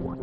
Ciao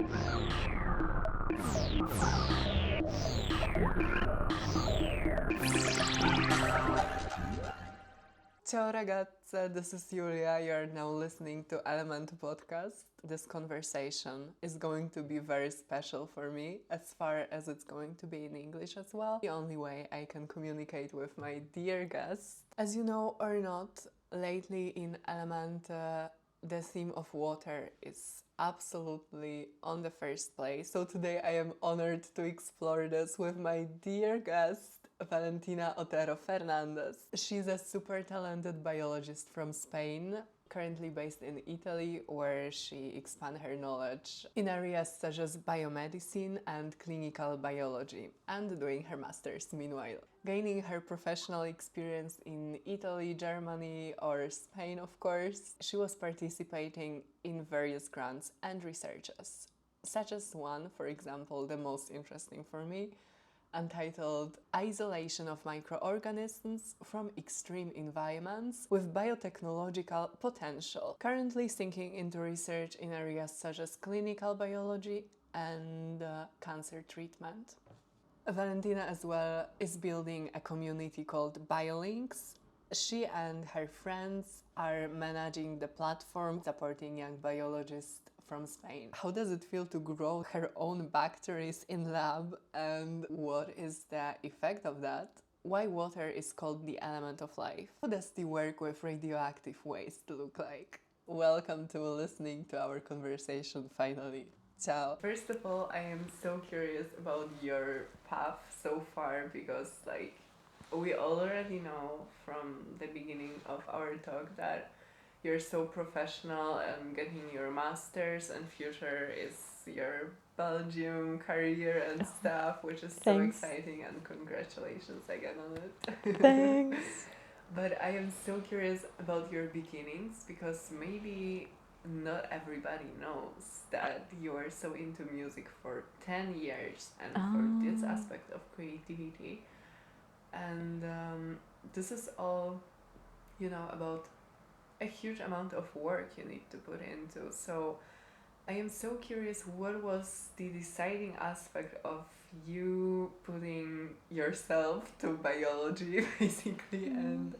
ragazze, this is Julia. You are now listening to Elementy podcast. This conversation is going to be very special for me, as far as it's going to be in English as well. The only way I can communicate with my dear guest. As you know or not, lately in Elementy, the theme of water is absolutely on the first place. So today I am honored to explore this with my dear guest, Valentina Otero Fernández. She's a super talented biologist from Spain, currently based in Italy, where she expands her knowledge in areas such as biomedicine and clinical biology, and doing her master's meanwhile. Gaining her professional experience in Italy, Germany, or Spain, of course, she was participating in various grants and researches, such as one, for example, the most interesting for me, Untitled Isolation of Microorganisms from Extreme Environments with Biotechnological Potential, currently sinking into research in areas such as clinical biology and cancer treatment. Valentina as well is building a community called Biolynx. She and her friends are managing the platform supporting young biologists from Spain. How does it feel to grow her own bacteries in lab, and what is the effect of that? Why water is called the element of life? How does the work with radioactive waste look like? Welcome to listening to our conversation finally. Ciao. First of all, I am so curious about your path so far because we already know from the beginning of our talk that you're so professional and getting your master's and future is your Belgium career and stuff, which is so exciting, and congratulations again on it. Thanks. But I am so curious about your beginnings because maybe not everybody knows that you are so into music for 10 years and for this aspect of creativity. And this is all, about a huge amount of work you need to put into. So I am so curious, what was the deciding aspect of you putting yourself to biology basically, and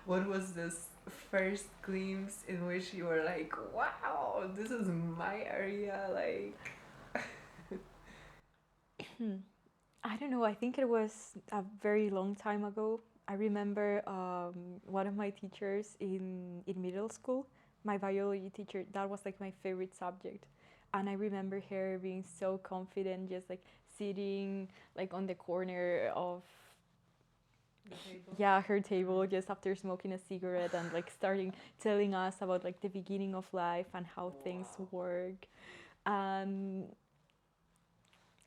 what was this first glimpse in which you were like, wow, this is my area, like I don't know, I think it was a very long time ago. I remember one of my teachers in middle school, my biology teacher, that was like my favorite subject. And I remember her being so confident, just like sitting like on the corner of her table just after smoking a cigarette and like starting telling us about like the beginning of life and how things work. And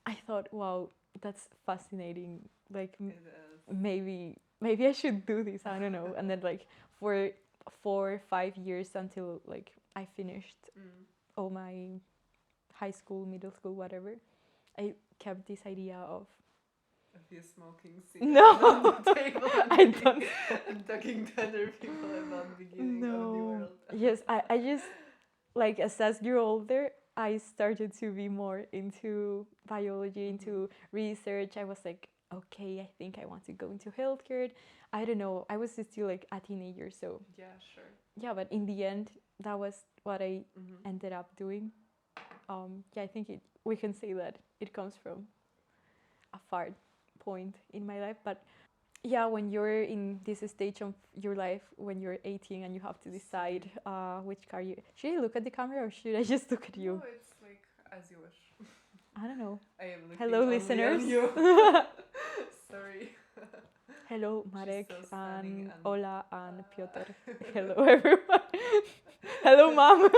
I thought, wow, that's fascinating. Like maybe I should do this. I don't know. And then like for 4 or 5 years until like I finished all my high school, middle school, whatever, I kept this idea of you smoking cigarettes on the table. I don't. And talking to other people about the beginning of the world. Yes, I just like as I grew older, I started to be more into biology, into research. I was like, okay, I think I want to go into healthcare. I don't know. I was still like a teenager, so yeah, sure. Yeah, but in the end, that was what I ended up doing. I think we can say that it comes from a far point in my life, but yeah, when you're in this stage of your life, when you're 18 and you have to decide which career. Should I look at the camera or should I just look at you? No, it's like as you wish. I don't know. I am looking Hello, only listeners. on you. Sorry. Hello, Marek, so and Ola, and Piotr. Hello, everyone. Hello, Mom.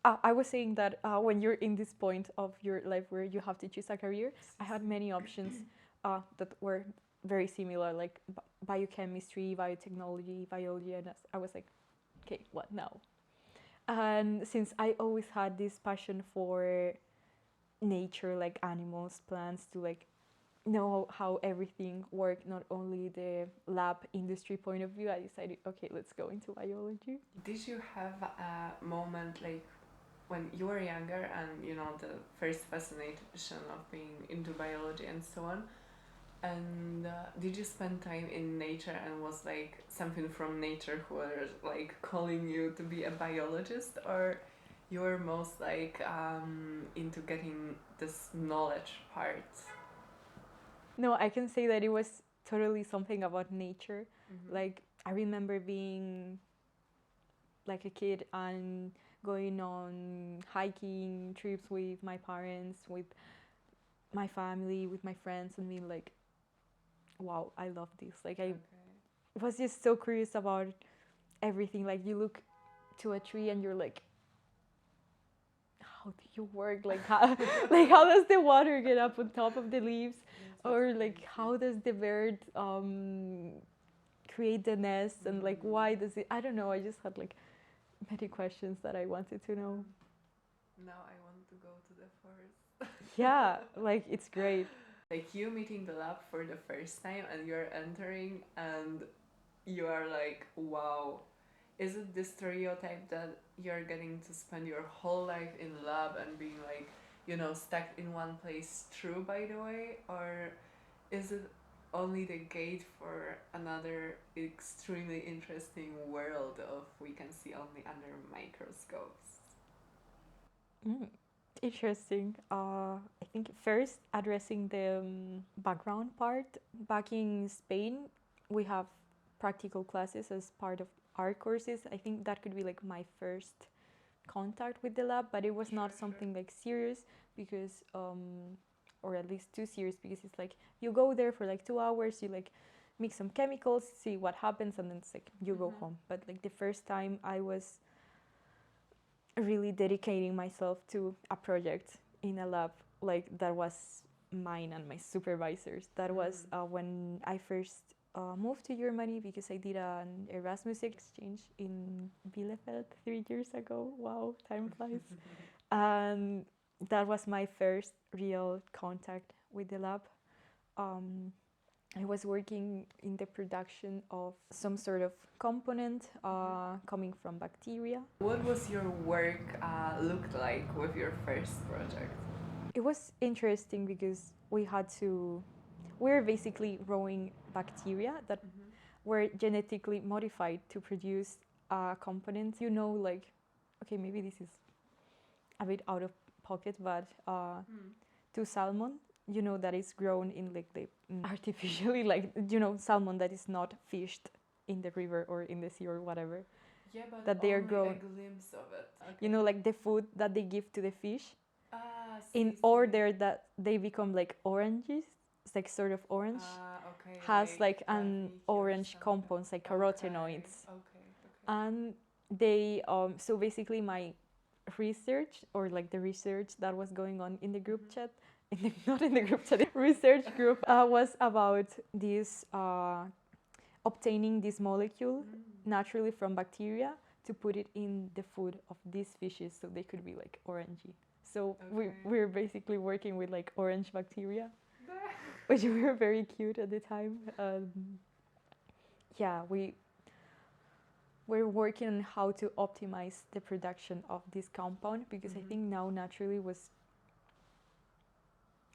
I was saying that when you're in this point of your life where you have to choose a career, I had many options that were very similar, like biochemistry, biotechnology, biology, and I was like, okay, what now? And since I always had this passion for nature, like animals, plants, to like know how everything worked, not only the lab industry point of view, I decided, okay, let's go into biology. Did you have a moment like when you were younger and you know the first fascination of being into biology and so on, and did you spend time in nature and was like something from nature who were like calling you to be a biologist, or you were most like into getting this knowledge part? No, I can say that it was totally something about nature. Like, I remember being like a kid and going on hiking trips with my parents, with my family, with my friends, and being like, wow, I love this. Like, I was just so curious about everything. Like, you look to a tree and you're like, how do you work? Like, how, like, how does the water get up on top of the leaves? Or like, how does the bird create the nest? And like, why does it? I don't know. I just had like many questions that I wanted to know. Now I want to go to the forest. Yeah, like, it's great. Like you meeting the lab for the first time and you're entering and you are like, wow, is it the stereotype that you're getting to spend your whole life in lab and being like, you know, stuck in one place true, by the way? Or is it only the gate for another extremely interesting world of we can see only under microscopes? Interesting. I think first addressing the background part. Back in Spain, we have practical classes as part of our courses. I think that could be like my first contact with the lab, but it was not something like serious because, or at least too serious, because it's like you go there for like 2 hours, you like mix some chemicals, see what happens, and then it's like you go home. But like the first time I was really dedicating myself to a project in a lab, like that was mine and my supervisors. That was when I first moved to Germany, because I did an Erasmus exchange in Bielefeld 3 years ago. Wow, time flies. And that was my first real contact with the lab. I was working in the production of some sort of component coming from bacteria. What was your work looked like with your first project? It was interesting because we were basically growing bacteria that were genetically modified to produce a component. You know, like, okay, maybe this is a bit out of pocket, but to salmon, you know, that is grown in like the artificially, like, you know, salmon that is not fished in the river or in the sea or whatever. Yeah, but that they are only grown. a glimpse of it. Okay. You know, like the food that they give to the fish, in see. order that they become like oranges, it's like sort of orange, Okay, has like an graphene or orange something. compounds like carotenoids. Okay. And they so basically my research, or like the research that was going on in the group chat, not in the group chat, the research group, was about this obtaining this molecule naturally from bacteria to put it in the food of these fishes so they could be like orangey. So we're basically working with like orange bacteria, which were very cute at the time. Yeah, we're working on how to optimize the production of this compound, because I think now naturally was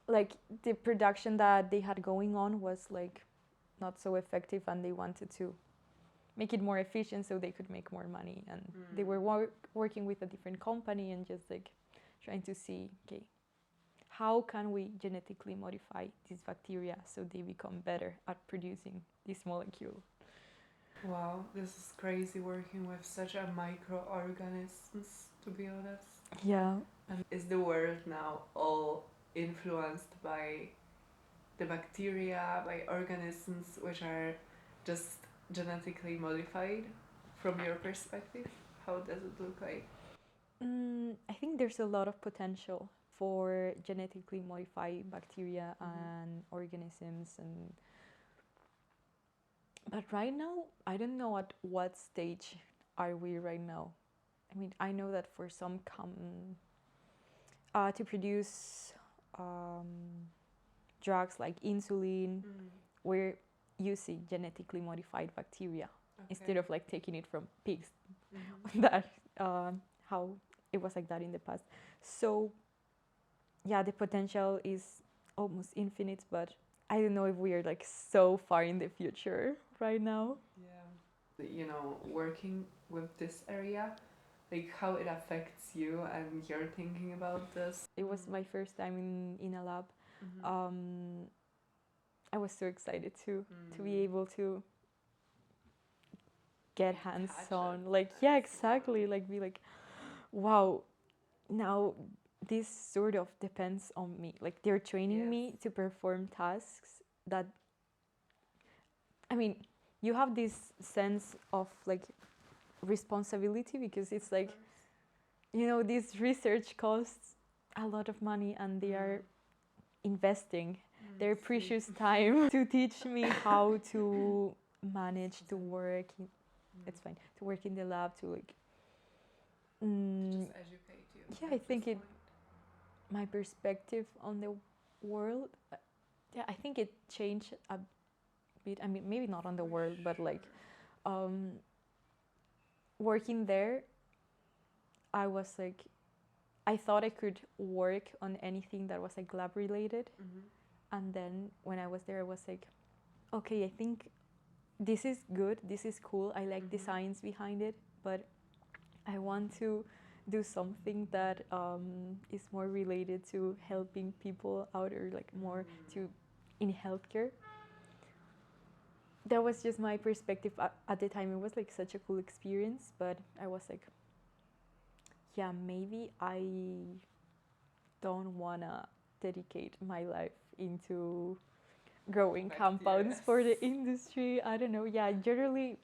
like the production that they had going on was like not so effective, and they wanted to make it more efficient so they could make more money. And they were working with a different company and just like trying to see, okay, how can we genetically modify these bacteria so they become better at producing this molecule. Wow, this is crazy working with such a microorganisms, to be honest. Yeah. And is the world now all influenced by the bacteria, by organisms which are just genetically modified from your perspective? How does it look like? I think there's a lot of potential for genetically modified bacteria and organisms, but right now I don't know at what stage are we right now. I mean, I know that for some to produce drugs like insulin, we're using genetically modified bacteria instead of like taking it from pigs. That how it was like that in the past. So yeah, the potential is almost infinite, but I don't know if we are like so far in the future right now. Yeah. You know, working with this area, like how it affects you and you're thinking about this. It was my first time in a lab. Mm-hmm. I was so excited to be able to get hands on, like, yeah, exactly, like be like, wow, now this sort of depends on me, like they're training me to perform tasks that, I mean, you have this sense of like responsibility because it's like, you know, this research costs a lot of money and they are investing their precious time to teach me how to manage to work in, it's fine, to work in the lab, to like Just educate you. yeah, I think it, my perspective on the world, yeah, I think it changed a bit. I mean, maybe not on the world, but like working there, I was like, I thought I could work on anything that was like lab related. And then when I was there, I was like, okay, I think this is good, this is cool, I like the science behind it, but I want to do something that is more related to helping people out, or like more to in healthcare. That was just my perspective at the time. It was like such a cool experience, but I was like, yeah, maybe I don't wanna dedicate my life into growing compounds for the industry. I don't know. Yeah, generally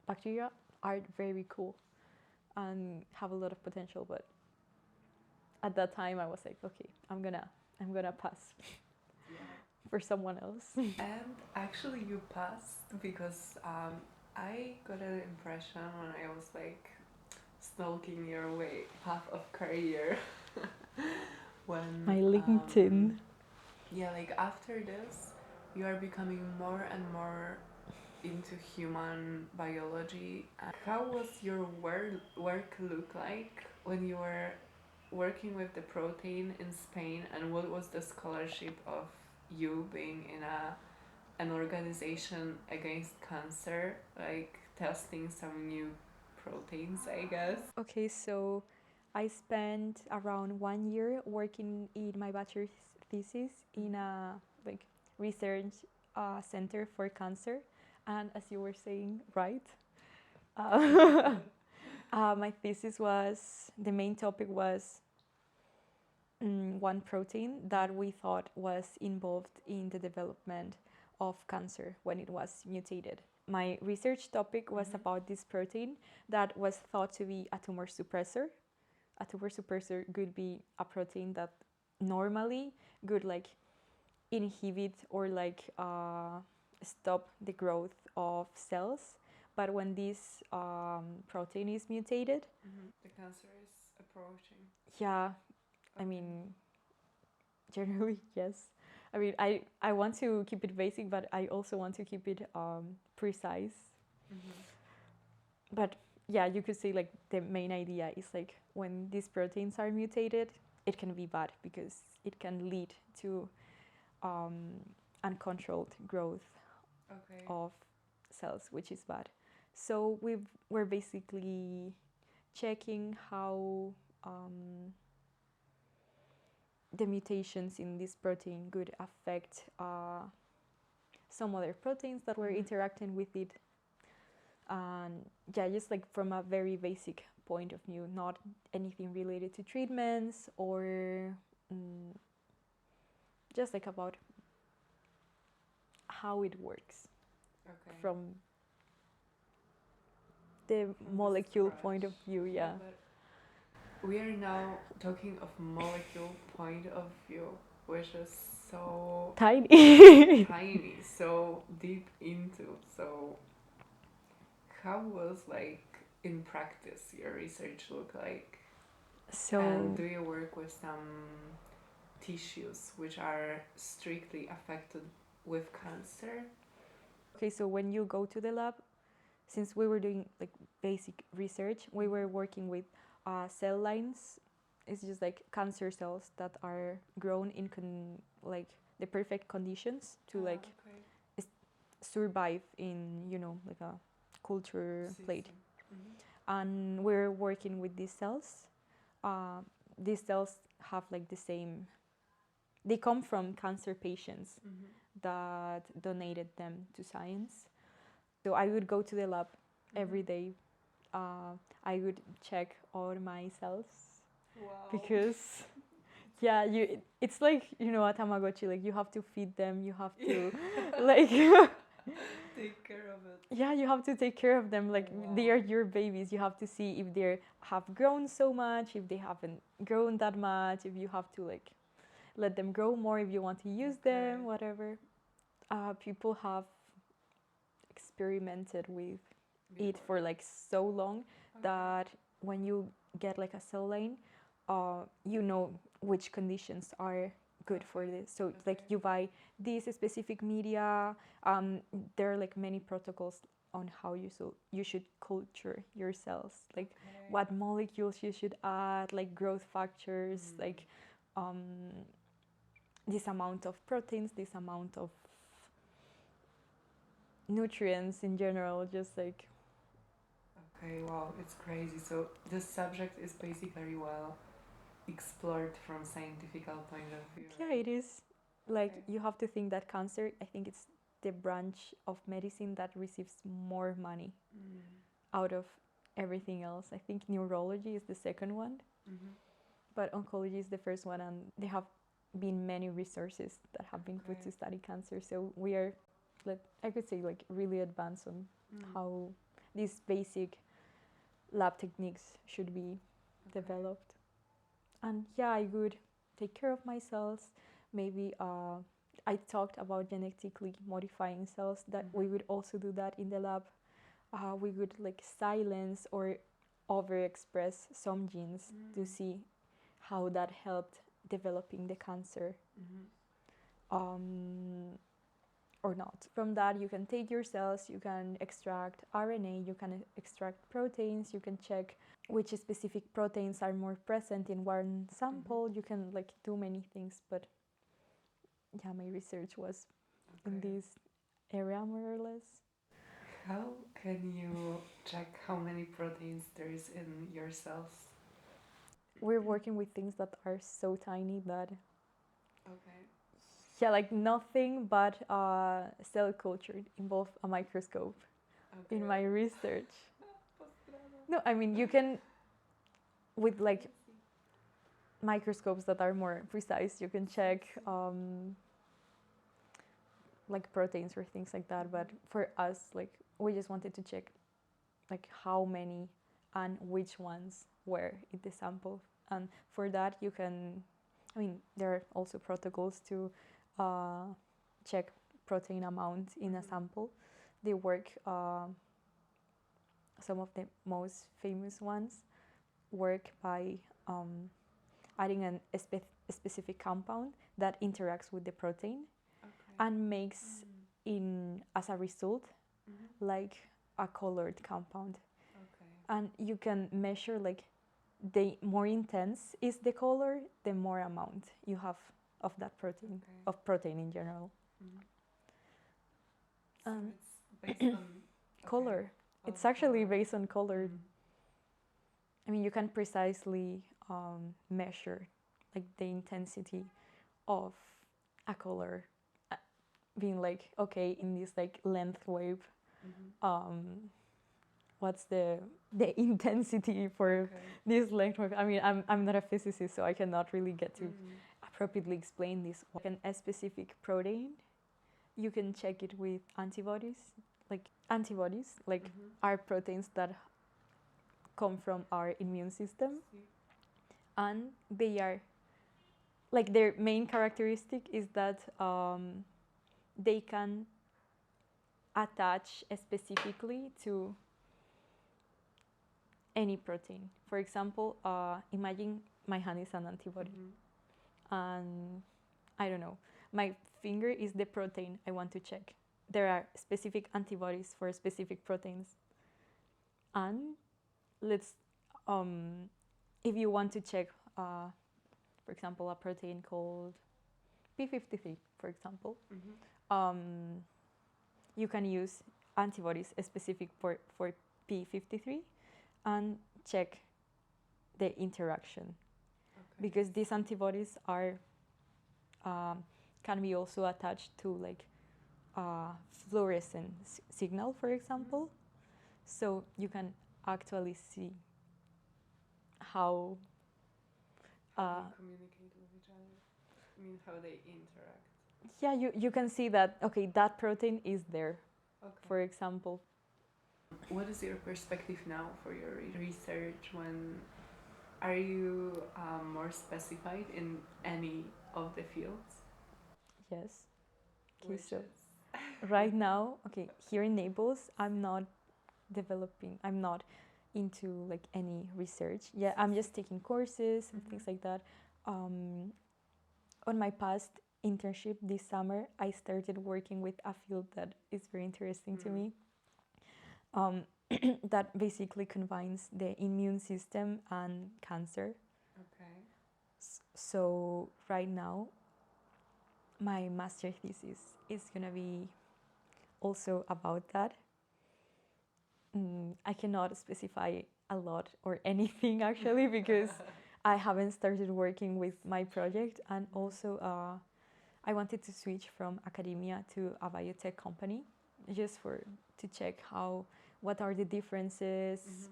bacteria are very cool and have a lot of potential, but at that time I was like, okay, I'm gonna pass for someone else. And actually you passed because I got an impression when I was like stalking your way path of career when My LinkedIn. Yeah, like after this you are becoming more and more into human biology. How was your work look like when you were working with the protein in Spain, and what was the scholarship of you being in an organization against cancer, like testing some new proteins, I guess? Okay, so I spent around 1 year working in my bachelor's thesis in a like research center for cancer, and as you were saying, right? My thesis was, the main topic was one protein that we thought was involved in the development of cancer when it was mutated. My research topic was about this protein that was thought to be a tumor suppressor. A tumor suppressor could be a protein that normally could like inhibit or like stop the growth of cells, but when this protein is mutated, the cancer is approaching. yeah, I mean, generally yes. I mean, I want to keep it basic, but I also want to keep it precise. But yeah, you could say like the main idea is like when these proteins are mutated, it can be bad because it can lead to uncontrolled growth of cells, which is bad. So we're basically checking how the mutations in this protein could affect some other proteins that were interacting with it. And yeah, just like from a very basic point of view, not anything related to treatments or just like about how it works from the molecule point of view. Yeah. We are now talking of molecule point of view, which is so tiny, tiny, so deep into. So, how was like in practice your research look like? So, and do you work with some tissues which are strictly affected with cancer? Okay, so when you go to the lab, since we were doing like basic research, we were working with cell lines. It's just like cancer cells that are grown in like the perfect conditions to like survive in, you know, like a culture plate. And we're working with these cells. These cells have like the same, they come from cancer patients that donated them to science. So I would go to the lab every day. I would check all my cells. Wow. Because yeah, it's like, you know, a Tamagotchi, like you have to feed them, you have to like take care of it. Yeah, you have to take care of them, like Wow. they are your babies. You have to see if they have grown so much, if they haven't grown that much, if you have to like let them grow more, if you want to use them, whatever. People have experimented with it for like so long that when you get like a cell line, you know which conditions are good for this. So like you buy this specific media. There are like many protocols on how you should culture your cells, like what molecules you should add, like growth factors, like this amount of proteins, this amount of nutrients in general, just like. Okay, wow, it's crazy. So this subject is basically well explored from scientific point of view. Yeah, it is. Like you have to think that cancer, I think it's the branch of medicine that receives more money out of everything else. I think neurology is the second one, but oncology is the first one, and there have been many resources that have been put to study cancer. So we are, like, I could say, like really advanced on how these basic lab techniques should be developed. And yeah, I would take care of my cells. Maybe I talked about genetically modifying cells, that we would also do that in the lab. We would like silence or overexpress some genes to see how that helped developing the cancer or not. From that, you can take your cells, you can extract RNA, you can extract proteins, you can check which specific proteins are more present in one sample. You can like do many things, but yeah, my research was in this area more or less. How can you check how many proteins there is in your cells? We're working with things that are so tiny that yeah, like nothing but cell culture involved a microscope in my research. No, I mean, you can, with like microscopes that are more precise, you can check like proteins or things like that. But for us, like, we just wanted to check like how many and which ones were in the sample. And for that, you can, I mean, there are also protocols to check protein amount in a sample. They work, some of the most famous ones work by adding a specific compound that interacts with the protein and makes as a result like a colored compound. And you can measure, like, the more intense is the color, the more amount you have of that protein, of protein in general. So it's based on color. It's actually based on color. I mean, you can precisely measure like the intensity of a color, being like, okay, in this like length wave, what's the intensity for this length wave? I mean, I'm not a physicist, so I cannot really get to appropriately explain this. A specific protein, you can check it with antibodies. Antibodies are proteins that come from our immune system, and they are like, their main characteristic is that they can attach specifically to any protein. For example, imagine my hand is an antibody, and I don't know, my finger is the protein I want to check. There are specific antibodies for specific proteins, and let's if you want to check, for example, a protein called P53, for example, you can use antibodies specific for P53 and check the interaction. Because these antibodies are can be also attached to like fluorescent signal, for example. So you can actually see how they communicate with each other. I mean, how they interact. Yeah, you can see that, okay, that protein is there, for example. What is your perspective now for your research? Are you more specified in any of the fields? Yes. Okay, so right now, okay, here in Naples, I'm not into like any research. Yeah, I'm just taking courses and things like that. On my past internship this summer, I started working with a field that is very interesting to me. That basically combines the immune system and cancer. Okay. So right now, my master thesis is gonna be also about that. I cannot specify a lot or anything actually because I haven't started working with my project, and also I wanted to switch from academia to a biotech company just to check what are the differences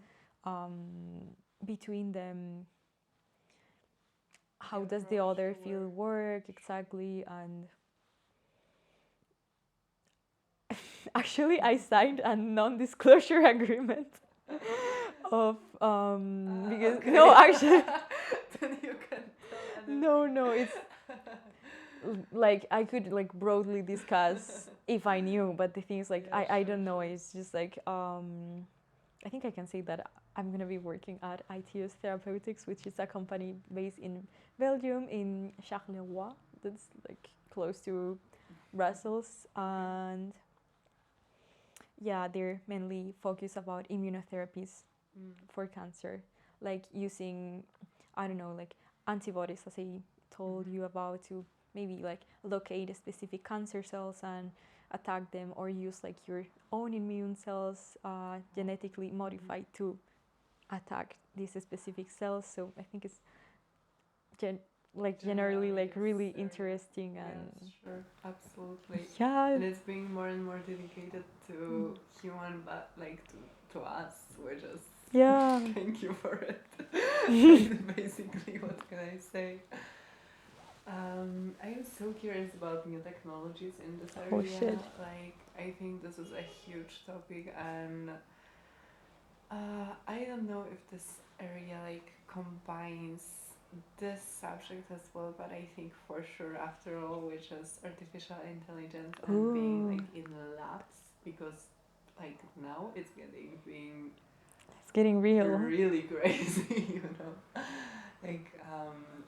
between them, how does the other field work exactly. And actually I signed a non-disclosure agreement of because no, actually then you can tell no, it's like I could like broadly discuss if I knew, but the thing is like I don't know. It's just like I think I can say that I'm gonna be working at ITS Therapeutics, which is a company based in Belgium, in Charleroi, that's like close to Brussels. And yeah, they're mainly focused about immunotherapies for cancer, like using, I don't know, like antibodies, as I told you about, to maybe like locate specific cancer cells and attack them, or use like your own immune cells genetically modified to attack these specific cells. So I think it's generally like really interesting. And yes, sure, absolutely. yeah, and it's being more and more dedicated to human, but like to us, which is thank you for it. Basically, what can I say? I am so curious about new technologies in this area. Oh, shit. Like, I think this is a huge topic, and I don't know if this area like combines this subject as well, but I think for sure, after all, which is artificial intelligence and being like in labs, because like now it's getting real. really crazy, you know. Like,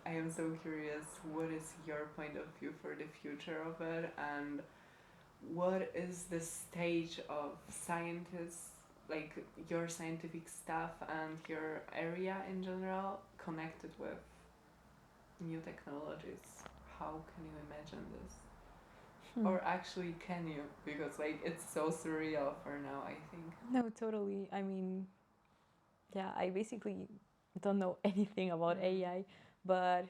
I am so curious, what is your point of view for the future of it, and what is the stage of scientists, like your scientific staff and your area in general, connected with new technologies? How can you imagine this? Or actually, can you? Because like it's so surreal for now, I think. No, totally. I mean, yeah, I basically don't know anything about AI, but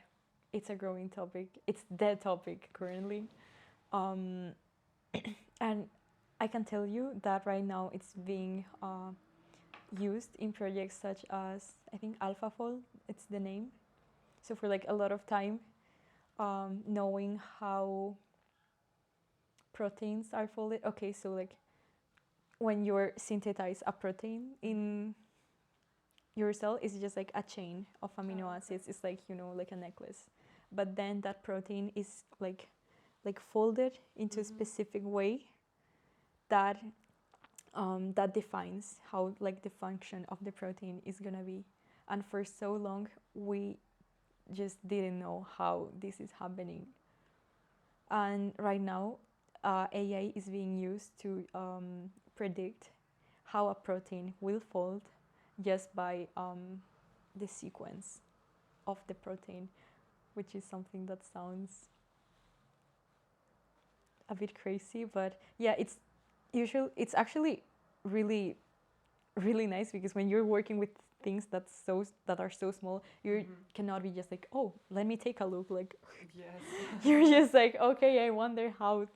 it's a growing topic. It's the topic currently. And I can tell you that right now it's being used in projects such as, I think, AlphaFold, it's the name. So for like a lot of time, knowing how proteins are folded. Okay, so like when you synthesize a protein in your cell, it's just like a chain of amino acids. It's like, you know, like a necklace. But then that protein is like folded into a specific way that that defines how like the function of the protein is gonna be. And for so long, we just didn't know how this is happening. And right now, AI is being used to predict how a protein will fold just by the sequence of the protein, which is something that sounds a bit crazy, but yeah, it's actually really really nice, because when you're working with things that are so small, you cannot be just like, oh, let me take a look, like Yes. you're just like, okay, I wonder how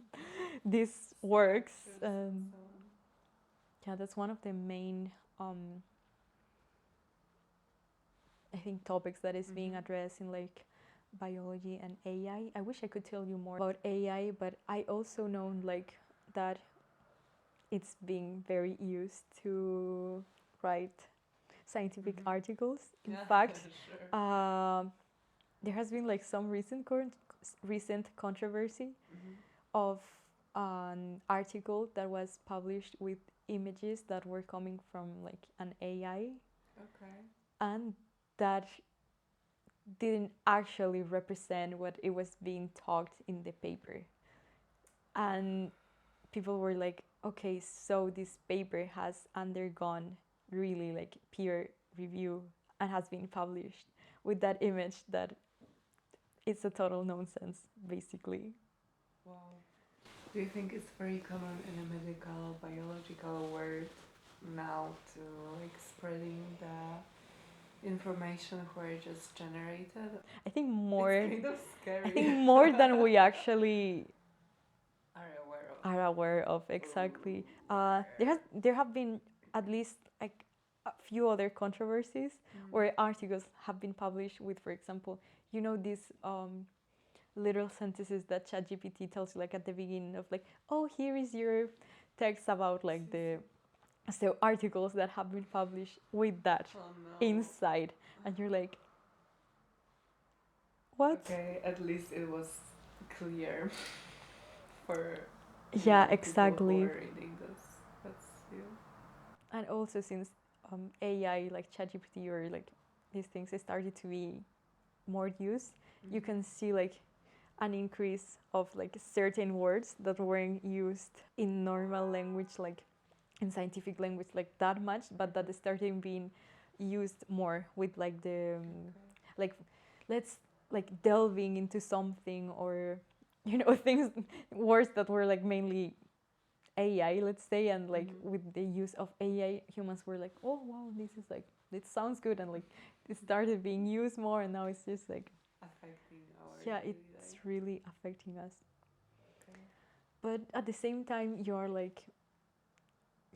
this works. Yeah, that's one of the main I think topics that is being addressed in like biology and AI. I wish I could tell you more about AI, but I also know like that it's being very used to write scientific articles. In fact, Sure. there has been like some recent controversy of an article that was published with images that were coming from like an AI, Okay. and that didn't actually represent what it was being talked in the paper. And people were like, okay, so this paper has undergone really like peer review and has been published with that image that it's a total nonsense, basically. Wow. Do you think it's very common in a medical, biological world now to like spreading the information who are just generated? I think more. It's kind of scary. I think more than we actually are aware of. exactly. There have been at least like a few other controversies where articles have been published with, for example, you know, these little sentences that ChatGPT tells you like at the beginning of like, oh, here is your text about like the so articles that have been published with that inside, and you're like, what? Okay, at least it was clear for Yeah, people exactly. who are reading this. That's you. And also since AI like ChatGPT or like these things started to be more used, you can see like an increase of like certain words that weren't used in normal language, like in scientific language, like that much, but that started being used more with like the like let's like delving into something, or you know, things, words that were like mainly AI, let's say, and like with the use of AI, humans were like, oh wow, this is like, it sounds good, and like it started being used more, and now it's just like affecting our yeah, daily it's life. really affecting us. Okay. But at the same time, you're like,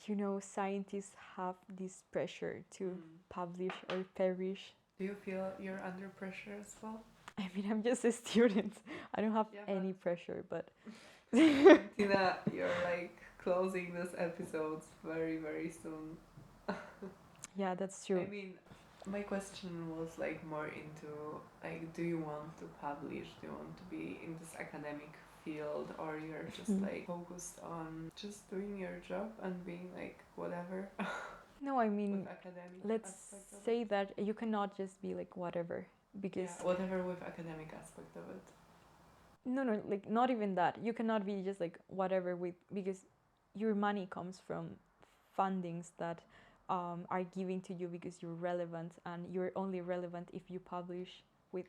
you know, scientists have this pressure to publish or perish. Do you feel you're under pressure as well? I mean, I'm just a student. I don't have any pressure, but Tina, you're like closing this episode very, very soon. yeah, that's true. I mean, my question was like more into like, do you want to publish? Do you want to be in this academic field, or you're just like focused on just doing your job and being like whatever? No, I mean, with academic let's aspect of say it? that you cannot just be like whatever, because whatever with academic aspect of it. no, like not even that. You cannot be just like whatever with, because your money comes from fundings that are given to you because you're relevant, and you're only relevant if you publish with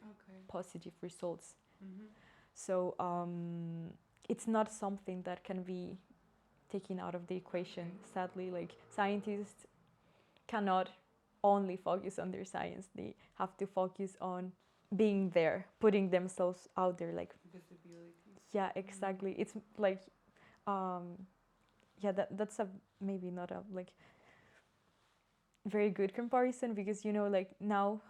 positive results. So it's not something that can be taken out of the equation. Sadly, like scientists cannot only focus on their science. They have to focus on being there, putting themselves out there, like visibility. Yeah, exactly. It's like yeah, that's a maybe not a like very good comparison, because you know, like now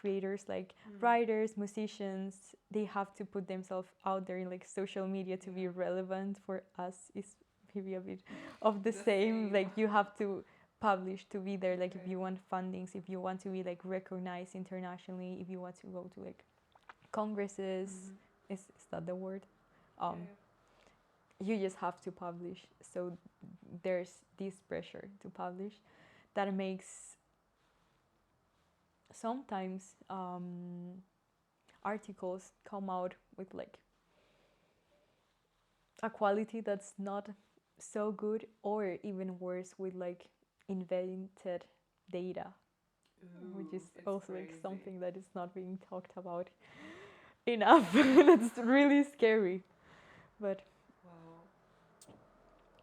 creators like writers, musicians, they have to put themselves out there in like social media to be relevant. For us is maybe a bit of the same. Like you have to publish to be there, like if you want fundings, if you want to be like recognized internationally, if you want to go to like congresses, is that the word? You just have to publish. So there's this pressure to publish that makes sometimes articles come out with like a quality that's not so good, or even worse, with like invented data. which is it's also like crazy. something that is not being talked about enough. That's really scary. But Wow.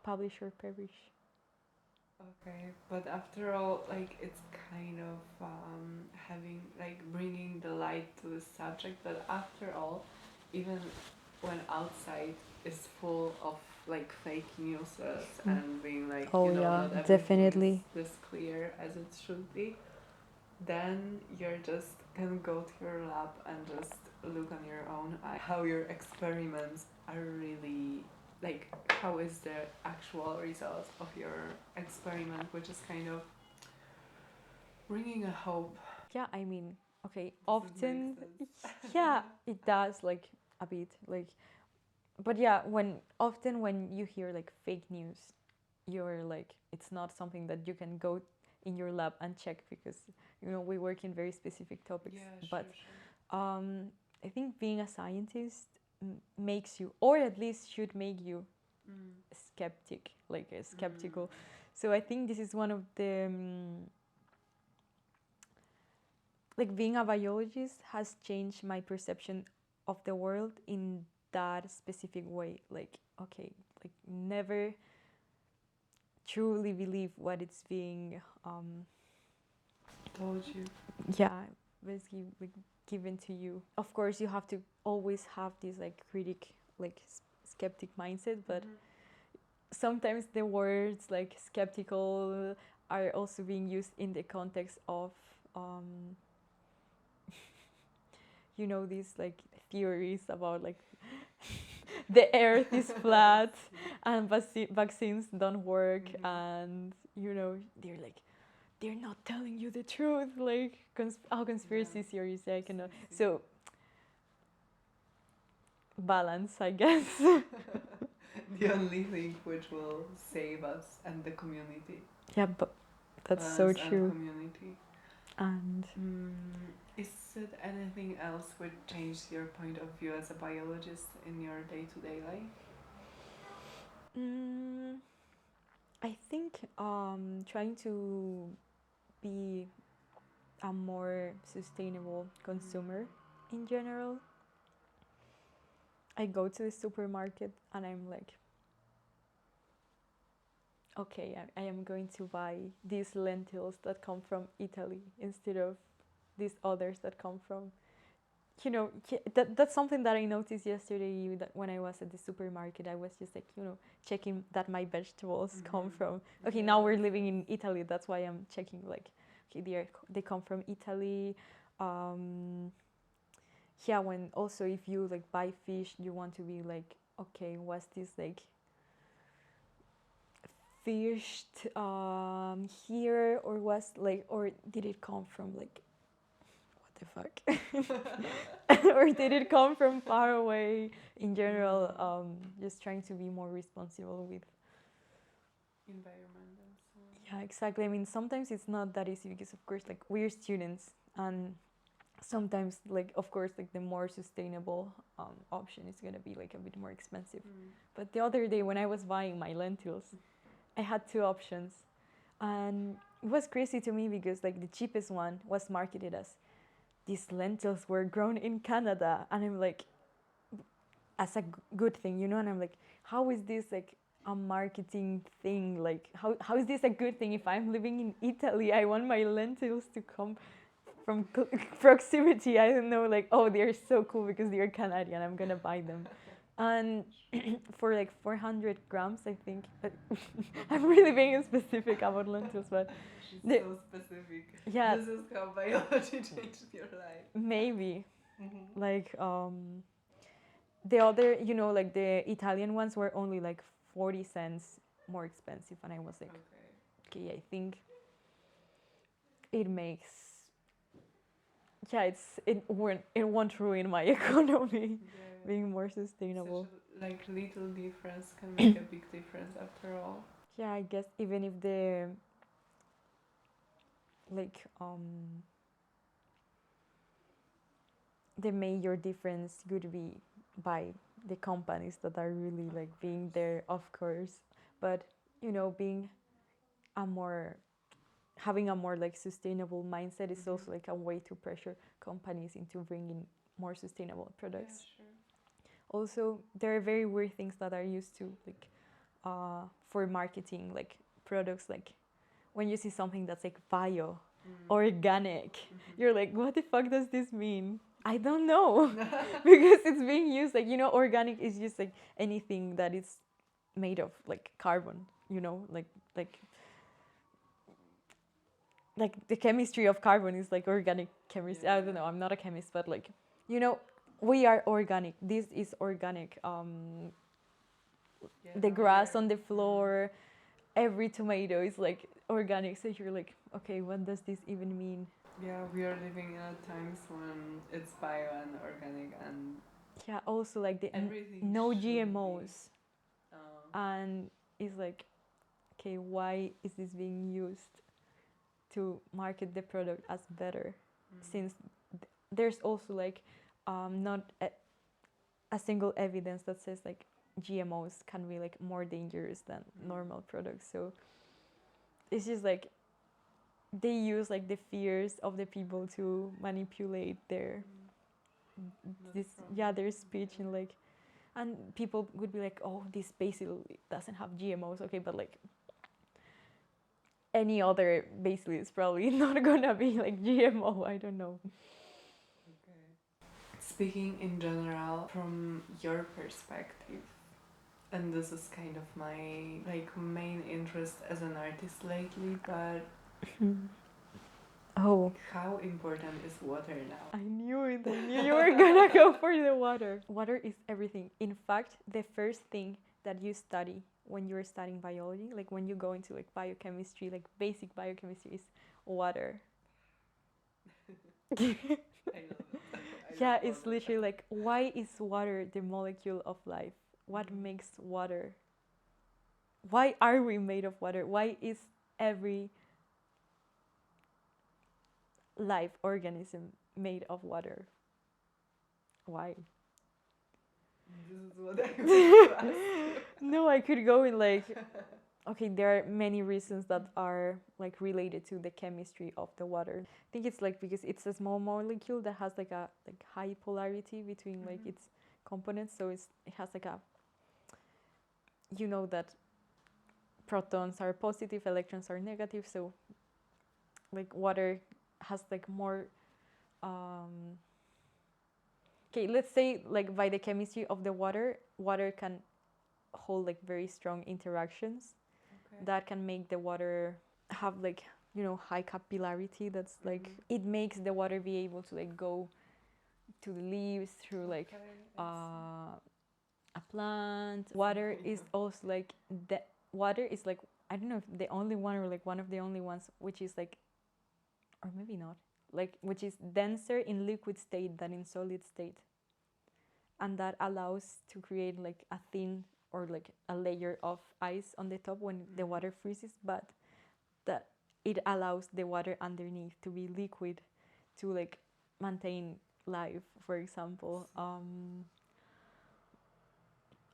publish or perish. Okay, but after all, like it's kind of having like bringing the light to the subject. But after all, even when outside is full of like fake news and being like Oh, you know yeah, not everything definitely. is this clear as it should be, then you're just gonna go to your lab and just look on your own eye how your experiments are really like how is the actual result of your experiment, which is kind of bringing a hope. Yeah, I mean, okay, Does it make often, sense? yeah, it does, like a bit, like, but yeah, when you hear like fake news, you're like, it's not something that you can go in your lab and check because we work in very specific topics. Yeah, But sure. I think being a scientist makes you, or at least should make you, skeptic, like skeptical. So I think this is one of the like being a biologist has changed my perception of the world in that specific way. Like, okay, like never truly believe what it's being Told you. yeah, basically like given to you. Of course, you have to always have this like like skeptic mindset, but sometimes the words like skeptical are also being used in the context of these like theories about like the earth is flat and vaccines don't work, and they're like they're not telling you the truth, like how conspiracy theories I cannot. So balance, I guess. The only thing which will save us and the community. Yeah, but that's Balance so and true. community. And is it anything else which changed your point of view as a biologist in your day-to-day life? I think trying to be a more sustainable consumer in general. I go to the supermarket and I'm like, okay, I am going to buy these lentils that come from Italy instead of these others that come from, that's something that I noticed yesterday that when I was at the supermarket. I was just like, checking that my vegetables come from, okay, now we're living in Italy. That's why I'm checking like, okay, they come from Italy. Yeah, when also if you like buy fish, you want to be like, okay, was this like fished here, or was like, or did it come from like, what the fuck, or did it come from far away? In general, just trying to be more responsible with Environment and so on. yeah, exactly. I mean, sometimes it's not that easy because of course like we're students, and sometimes like of course like the more sustainable option is gonna be like a bit more expensive. But the other day when I was buying my lentils, I had two options, and it was crazy to me because like the cheapest one was marketed as these lentils were grown in Canada, and I'm like, as a good thing, and I'm like, how is this like a marketing thing? Like how is this a good thing? If I'm living in Italy, I want my lentils to come from proximity. I don't know, like, oh, they're so cool because they're Canadian, I'm gonna buy them. And for like 400 grams, I think. I'm really being specific about lentils, but it's so specific. Yeah, This is how biology changed your life. maybe. Like the other, like the Italian ones were only like 40 cents more expensive, and I was like, okay, I think it makes, yeah, it won't ruin my economy. Being more sustainable. Such a, like little difference can make a big difference after all. Yeah, I guess even if the like the major difference would be by the companies that are really like being there, of course, but being a more having a more like sustainable mindset is also like a way to pressure companies into bringing more sustainable products. Yeah, sure. Also, there are very weird things that are used to like for marketing, like products, like when you see something that's like bio, organic, you're like, what the fuck does this mean? I don't know. Because it's being used like, you know, organic is just like anything that is made of like carbon, you know, like the chemistry of carbon is like organic chemistry. I don't know, I'm not a chemist, but like, you know, we are organic. This is organic. The grass on the floor, every tomato is like organic. So you're like, okay, what does this even mean? Yeah, we are living in times when it's bio and organic and Yeah, also like the everything no should GMOs. be. And it's like, okay, why is this being used to market the product as better? Since there's also like not a single evidence that says like GMOs can be like more dangerous than normal products. So it's just like they use like the fears of the people to manipulate their their speech, and like, and people would be like, oh, this basil doesn't have GMOs, okay, but like any other basil is probably not gonna be like GMO. I don't know. Speaking in general from your perspective, and this is kind of my like main interest as an artist lately, but Oh, how important is water now? I knew it. I knew you were gonna go for the water. Water is everything. In fact, the first thing that you study when you're studying biology, like when you go into like biochemistry, like basic biochemistry, is water. I love it. Yeah, it's literally like, why is water the molecule of life? What makes water? Why are we made of water? Why is every life organism made of water? Why? This is what I want to ask. No, I could go in like, okay, there are many reasons that are like related to the chemistry of the water. I think it's like because it's a small molecule that has like a like high polarity between like its components, so it has like a, you know, that protons are positive, electrons are negative, so like water has like more okay, let's say like by the chemistry of the water can hold like very strong interactions that can make the water have like, you know, high capillarity. That's like it makes the water be able to like go to the leaves through like a plant. Water is also like the water is like, I don't know if the only one or like one of the only ones which is like, or maybe not, like which is denser in liquid state than in solid state, and that allows to create like a thin or like a layer of ice on the top when the water freezes, but that it allows the water underneath to be liquid to like maintain life, for example.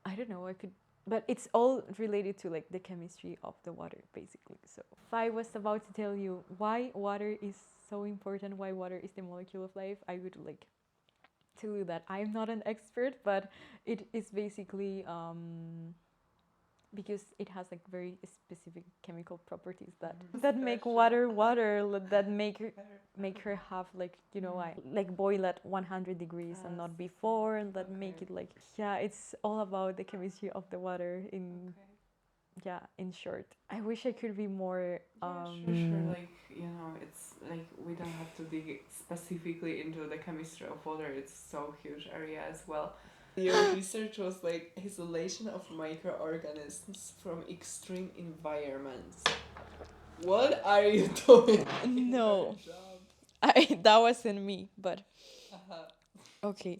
I don't know, I could, but it's all related to like the chemistry of the water basically. So if I was about to tell you why water is so important, why water is the molecule of life, I would like tell you that I'm not an expert, but it is basically because it has like very specific chemical properties that make water that make her have like, you know, like boil at 100 degrees and not before, and that make it like, yeah, it's all about the chemistry of the water in yeah, in short. I wish I could be more sure, like, you know, it's like we don't have to dig specifically into the chemistry of water, it's so huge area as well. Your research was like isolation of microorganisms from extreme environments. What are you doing? No, that wasn't me, but okay.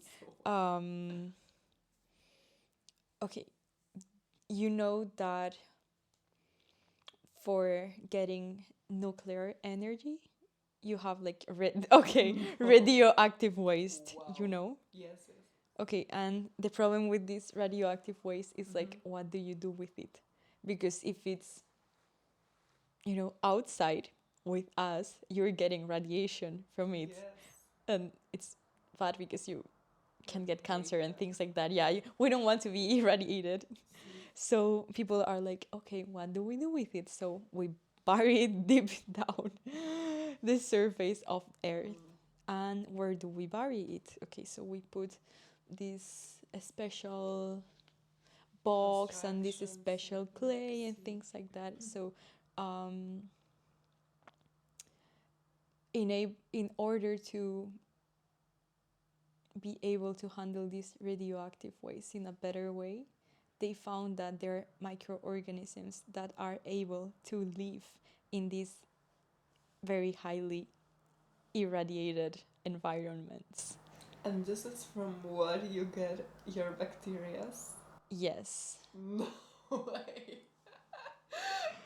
Okay, you know that for getting nuclear energy, you have like radioactive waste. Wow. You know. Yes. Okay, and the problem with this radioactive waste is like, what do you do with it? Because if it's, you know, outside, with us, you're getting radiation from it. Yes. And it's bad because you can get cancer and things like that. Yeah, we don't want to be irradiated. So people are like, okay, what do we do with it? So we bury it deep down the surface of Earth. And where do we bury it? Okay, so we put this special box and this special clay and things like that. So in order to be able to handle these radioactive waste in a better way, they found that there are microorganisms that are able to live in these very highly irradiated environments. And this is from what you get your bacteria? Yes. No way.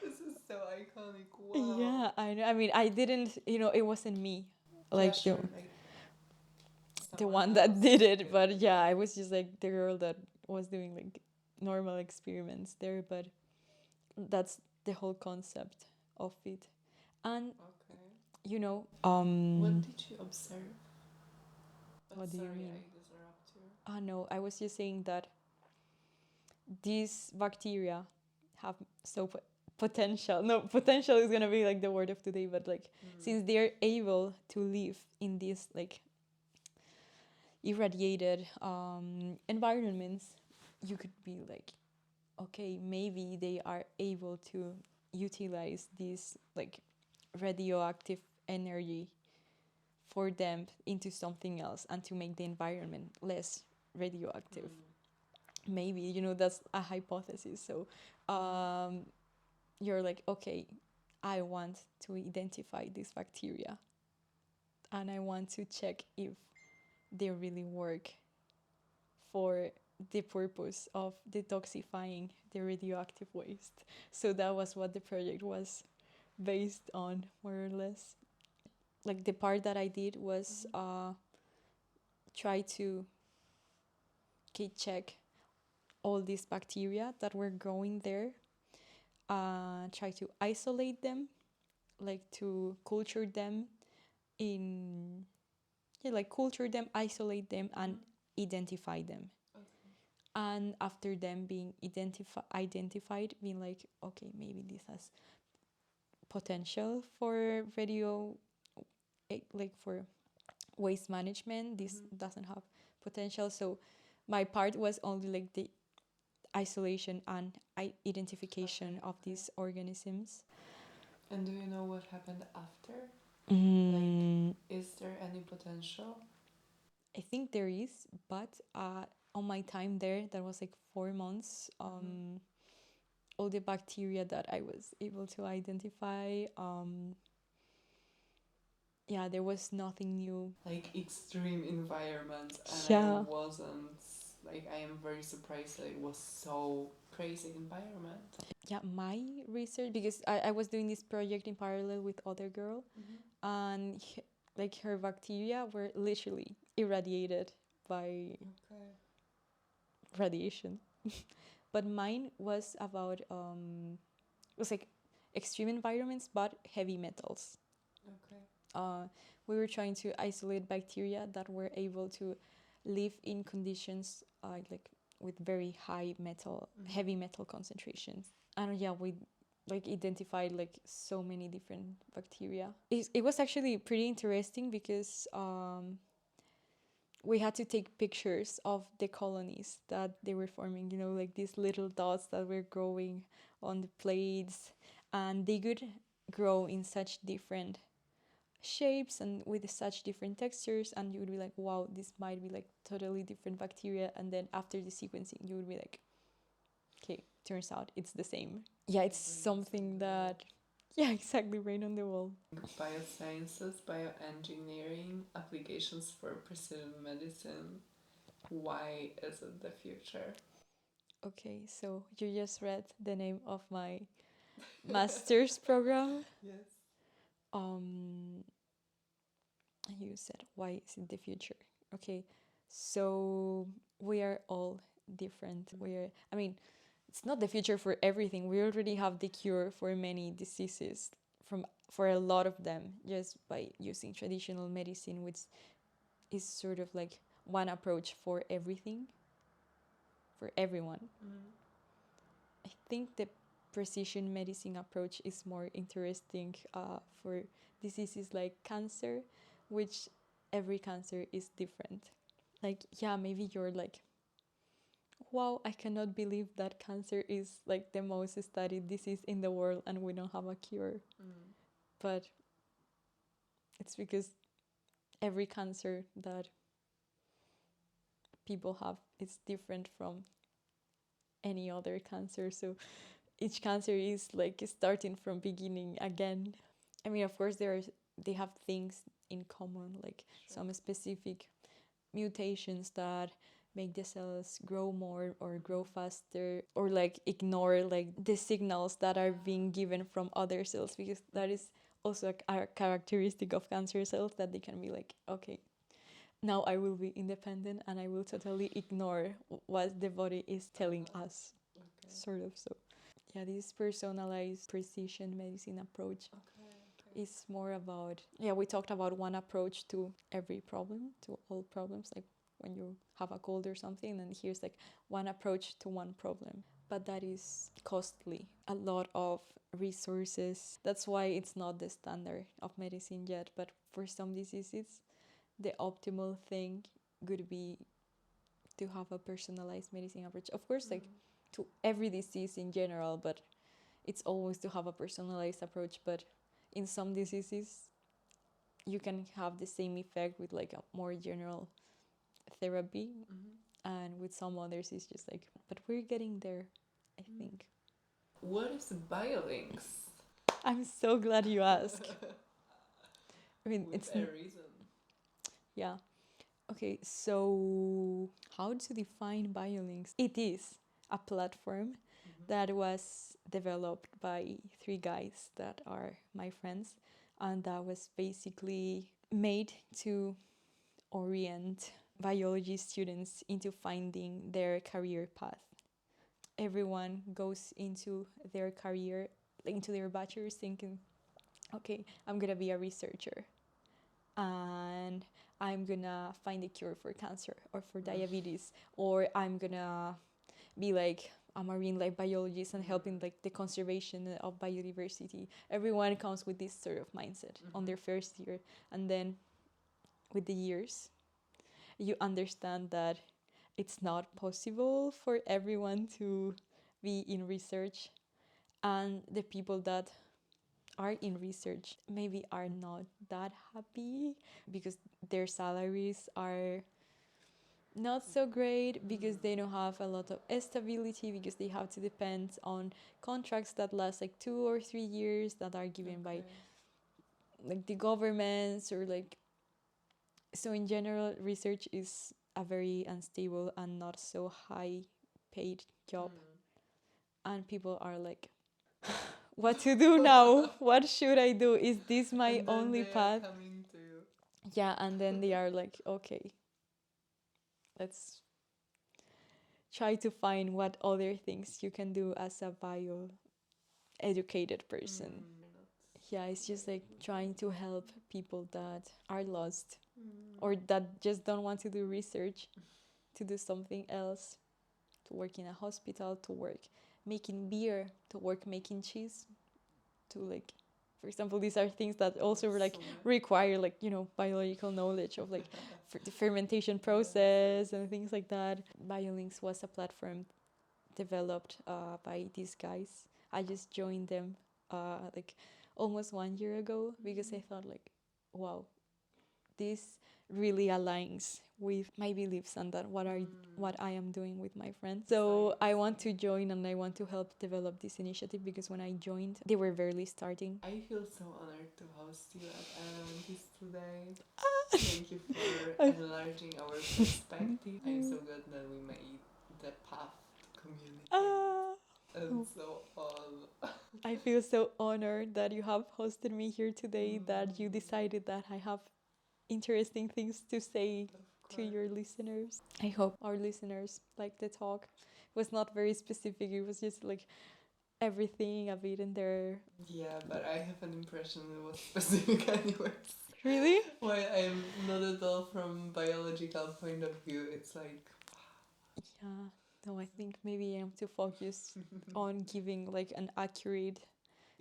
This is so iconic. Wow. Yeah, I know. I mean, I didn't, it wasn't me. Like, yeah, sure, the one that did it, but yeah, I was just like the girl that was doing like normal experiments there, but that's the whole concept of it. And what did you observe? What do you mean? I interrupt you. No, I was just saying that these bacteria have potential. No, potential is gonna be like the word of today, but like since they're able to live in these like irradiated environments, you could be like, okay, maybe they are able to utilize this like radioactive energy for them into something else and to make the environment less radioactive. Maybe, that's a hypothesis. So you're like, okay, I want to identify this bacteria and I want to check if they really work for the purpose of detoxifying the radioactive waste. So that was what the project was based on, more or less. Like the part that I did was try to check all these bacteria that were growing there, try to isolate them, like to culture them isolate them and identify them. And after them being identified, being like, okay, maybe this has potential for for waste management. This doesn't have potential. So my part was only like the isolation and identification of these organisms. And do you know what happened after? Is there any potential? I think there is, but on my time there, that was like 4 months. All the bacteria that I was able to identify, there was nothing new. Like extreme environments, and Yeah. I am very surprised that it was so crazy environment. Yeah, my research, because I was doing this project in parallel with other girl, and her bacteria were literally irradiated by radiation. But mine was about it was like extreme environments but heavy metals. We were trying to isolate bacteria that were able to live in conditions like with very high metal, heavy metal concentrations. And we identified like so many different bacteria. It was actually pretty interesting because we had to take pictures of the colonies that they were forming, like these little dots that were growing on the plates, and they could grow in such different shapes and with such different textures, and you would be like, wow, this might be like totally different bacteria. And then after the sequencing, you would be like, okay, turns out it's the same. Yeah, it's something that, yeah, exactly, brain on the wall. Biosciences, bioengineering, applications for precision medicine. Why is it the future? Okay, so you just read the name of my master's program. Yes. You said, why is it the future? Okay, so we are all different. It's not the future for everything. We already have the cure for many diseases for a lot of them just by using traditional medicine, which is sort of like one approach for everything, for everyone. I think the precision medicine approach is more interesting for diseases like cancer, which every cancer is different. Like, yeah, maybe you're like, wow, I cannot believe that cancer is like the most studied disease in the world and we don't have a cure. But it's because every cancer that people have is different from any other cancer. So each cancer is like starting from beginning again. I mean, of course, they have things in common, like some specific mutations that make the cells grow more or grow faster, or like ignore like the signals that are being given from other cells, because that is also a characteristic of cancer cells, that they can be like, okay, now I will be independent and I will totally ignore what the body is telling us. Sort of. So yeah, this personalized precision medicine approach is more about, we talked about one approach to every problem, to all problems, like when you have a cold or something, and here's like one approach to one problem. But that is costly, a lot of resources. That's why it's not the standard of medicine yet. But for some diseases, the optimal thing would be to have a personalized medicine approach. Of course, like to every disease in general, but it's always to have a personalized approach. But in some diseases, you can have the same effect with like a more general therapy, and with some others it's just like, but we're getting there, I think. What is Biolynx? I'm so glad you asked. I mean, with it's a reason. Yeah. Okay, so how to define Biolynx? It is a platform that was developed by 3 guys that are my friends, and that was basically made to orient biology students into finding their career path. Everyone goes into their career, into their bachelor's, thinking, okay, I'm gonna be a researcher and I'm gonna find a cure for cancer or for diabetes, or I'm gonna be like a marine life biologist and helping like the conservation of biodiversity. Everyone comes with this sort of mindset on their first year, and then with the years you understand that it's not possible for everyone to be in research, and the people that are in research maybe are not that happy because their salaries are not so great, because they don't have a lot of stability, because they have to depend on contracts that last like 2 or 3 years that are given by like the governments, or like, so in general research is a very unstable and not so high paid job. And people are like, what to do now? What should I do? Is this my only path? Yeah, and then they are like, okay, let's try to find what other things you can do as a bio educated person. Yeah, it's just like trying to help people that are lost or that just don't want to do research, to do something else, to work in a hospital, to work making beer, to work making cheese, to like, for example, these are things that also like require like, you know, biological knowledge of like the fermentation process and things like that. Biolynx was a platform developed by these guys. I just joined them like almost 1 year ago because I thought like, wow, this really aligns with my beliefs and that what I am doing with my friends. So I want to join and I want to help develop this initiative, because when I joined, they were barely starting. I feel so honored to host you at Elementy today. Thank you for enlarging our perspective. I'm so glad that we made the path to communicate. And so on. I feel so honored that you have hosted me here today, that you decided that I have interesting things to say to your listeners. I hope our listeners like the talk. It was not very specific, it was just like everything a bit in there. Yeah, but I have an impression it was specific anyways. Really? While I'm not at all from biological point of view, it's like Yeah. No, I think maybe I'm too focused on giving like an accurate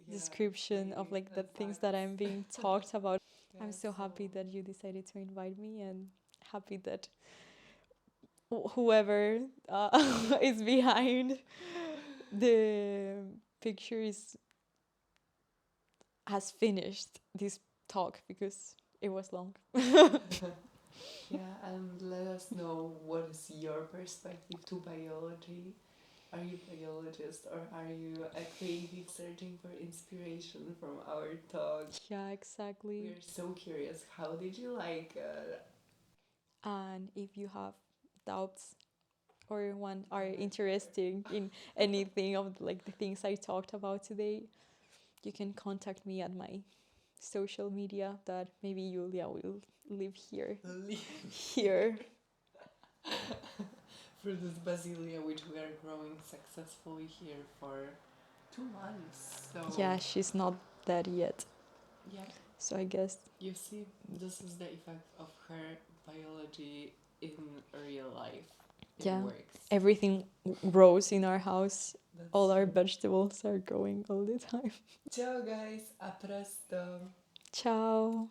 description of like the things that I'm being talked about. I'm so happy that you decided to invite me, and happy that whoever is behind the picture has finished this talk because it was long. Yeah, and let us know what is your perspective to biology. Are you a biologist or are you a creative searching for inspiration from our talk? Yeah, exactly. We're so curious. How did you like it? And if you have doubts or are interested in anything of like the things I talked about today, you can contact me at my social media that maybe Julia will leave here. Here. Fruitus basilia, which we are growing successfully here for 2 months. So Yeah, she's not dead yet. yeah. So I guess You see, this is the effect of her biology in real life. It works. everything grows in our house. That's All our true. vegetables are growing all the time. Ciao guys, a presto. Ciao.